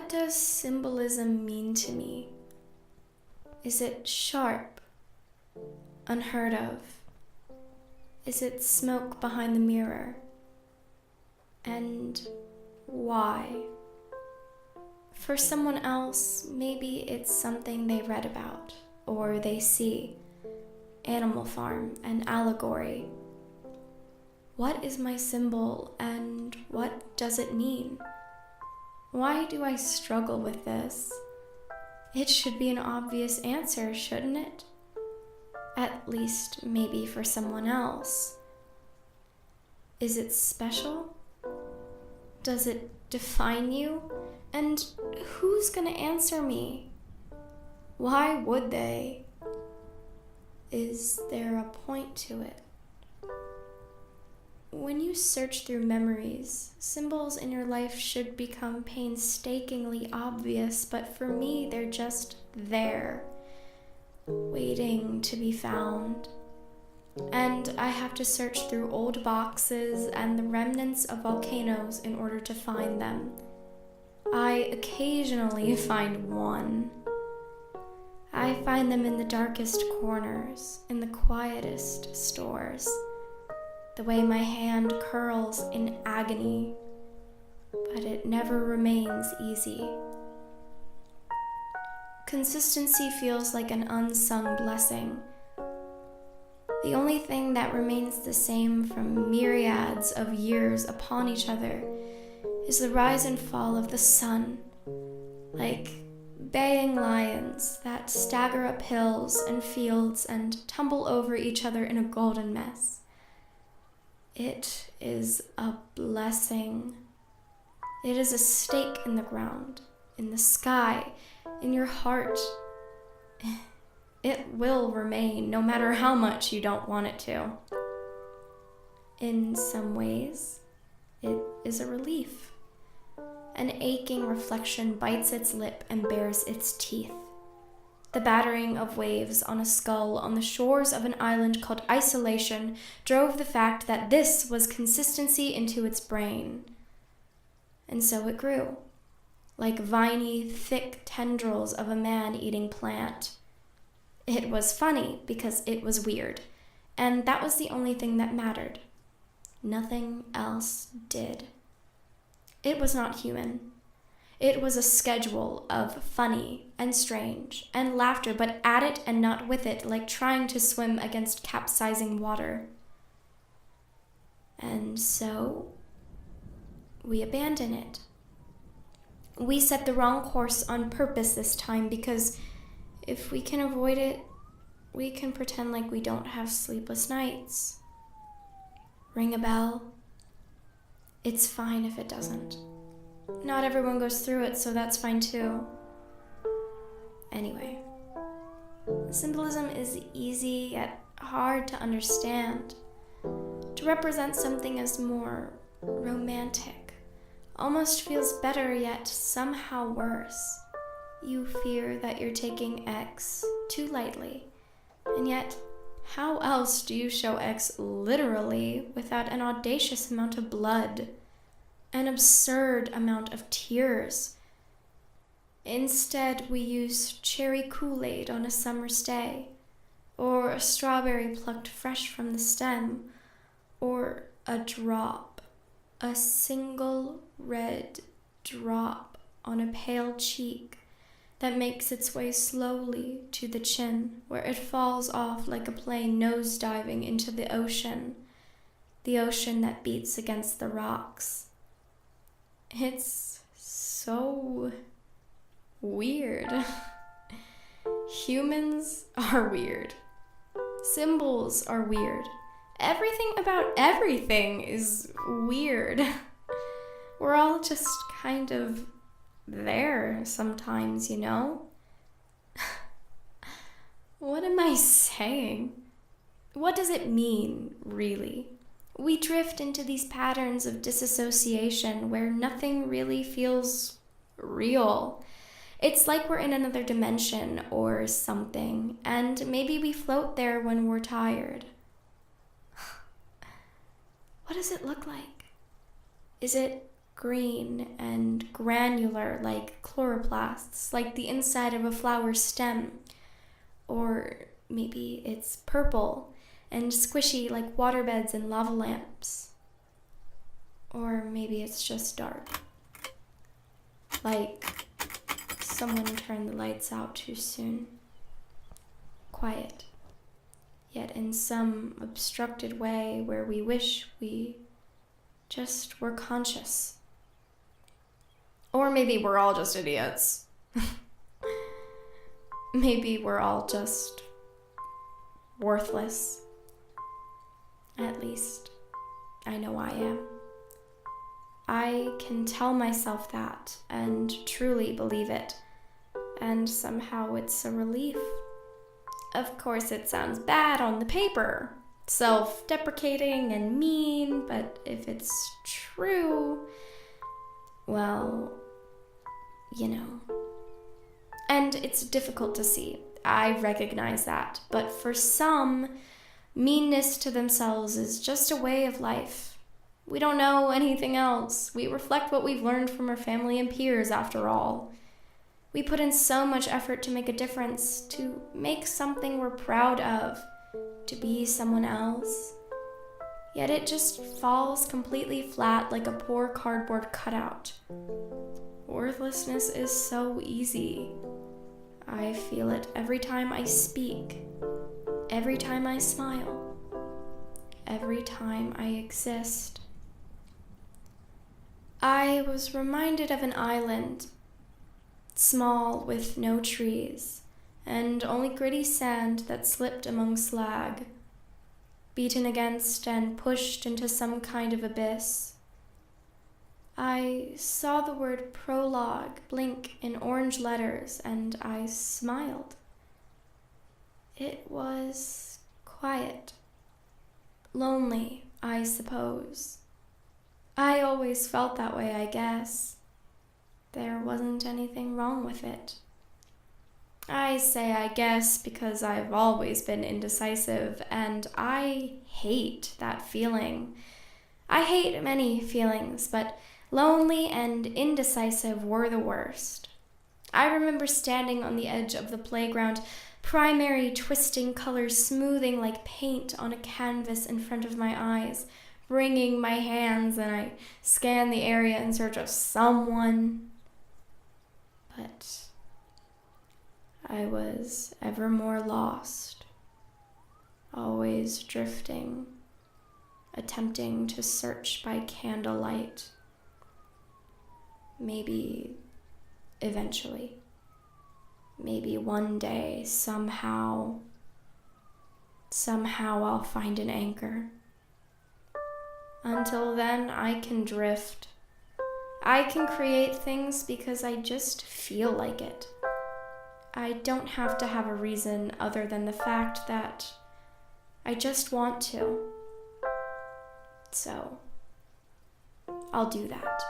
What does symbolism mean to me? Is it sharp, unheard of? Is it smoke behind the mirror? And why? For someone else, maybe it's something they read about or they see. Animal Farm, an allegory. What is my symbol and what does it mean? Why do I struggle with this? It should be an obvious answer, shouldn't it? At least maybe for someone else. Is it special? Does it define you? And who's gonna answer me? Why would they? Is there a point to it? When you search through memories, symbols in your life should become painstakingly obvious, but for me, they're just there, waiting to be found. And I have to search through old boxes and the remnants of volcanoes in order to find them. I occasionally find one. I find them in the darkest corners, in the quietest stores. The way my hand curls in agony, but it never remains easy. Consistency feels like an unsung blessing. The only thing that remains the same from myriads of years upon each other is the rise and fall of the sun, like baying lions that stagger up hills and fields and tumble over each other in a golden mess. It is a blessing. It is a stake in the ground, in the sky, in your heart. It will remain no matter how much you don't want it to. In some ways, it is a relief. An aching reflection bites its lip and bares its teeth. The battering of waves on a skull on the shores of an island called Isolation drove the fact that this was consistency into its brain. And so it grew, like viney, thick tendrils of a man-eating plant. It was funny because it was weird, and that was the only thing that mattered. Nothing else did. It was not human. It was a schedule of funny and strange and laughter, but at it and not with it, like trying to swim against capsizing water. And so, we abandon it. We set the wrong course on purpose this time because if we can avoid it, we can pretend like we don't have sleepless nights. Ring a bell? It's fine if it doesn't. Not everyone goes through it, so that's fine too. Anyway, symbolism is easy yet hard to understand. To represent something as more romantic almost feels better yet somehow worse. You fear that you're taking X too lightly, and yet how else do you show X literally without an audacious amount of blood? An absurd amount of tears. Instead, we use cherry Kool-Aid on a summer's day, or a strawberry plucked fresh from the stem, or a drop, a single red drop on a pale cheek that makes its way slowly to the chin, where it falls off like a plane nose-diving into the ocean that beats against the rocks. It's so weird. Humans are weird. Symbols are weird. Everything about everything is weird. We're all just kind of there sometimes, you know? What am I saying? What does it mean, really? We drift into these patterns of disassociation where nothing really feels real. It's like we're in another dimension or something, and maybe we float there when we're tired. What does it look like? Is it green and granular like chloroplasts, like the inside of a flower stem. Or maybe it's purple and squishy like waterbeds and lava lamps. Or maybe it's just dark. Like someone turned the lights out too soon. Quiet. Yet in some obstructed way where we wish we just were conscious. Or maybe we're all just idiots. Maybe we're all just worthless. At least, I know I am. I can tell myself that and truly believe it. And somehow it's a relief. Of course, it sounds bad on the paper, self-deprecating and mean, but if it's true, well, you know. And it's difficult to see. I recognize that. But for some, meanness to themselves is just a way of life. We don't know anything else. We reflect what we've learned from our family and peers, after all. We put in so much effort to make a difference, to make something we're proud of, to be someone else. Yet it just falls completely flat like a poor cardboard cutout. Worthlessness is so easy. I feel it every time I speak, every time I smile, every time I exist. I was reminded of an island, small with no trees, and only gritty sand that slipped among slag, beaten against and pushed into some kind of abyss. I saw the word prologue blink in orange letters, and I smiled. It was quiet, lonely, I suppose. I always felt that way, I guess. There wasn't anything wrong with it. I say I guess because I've always been indecisive, and I hate that feeling. I hate many feelings, but lonely and indecisive were the worst. I remember standing on the edge of the playground, primary twisting colors smoothing like paint on a canvas in front of my eyes, wringing my hands, and I scanned the area in search of someone. But I was ever more lost, always drifting, attempting to search by candlelight. Maybe eventually, maybe one day, somehow I'll find an anchor. Until then, I can drift. I can create things because I just feel like it. I don't have to have a reason other than the fact that I just want to. So, I'll do that.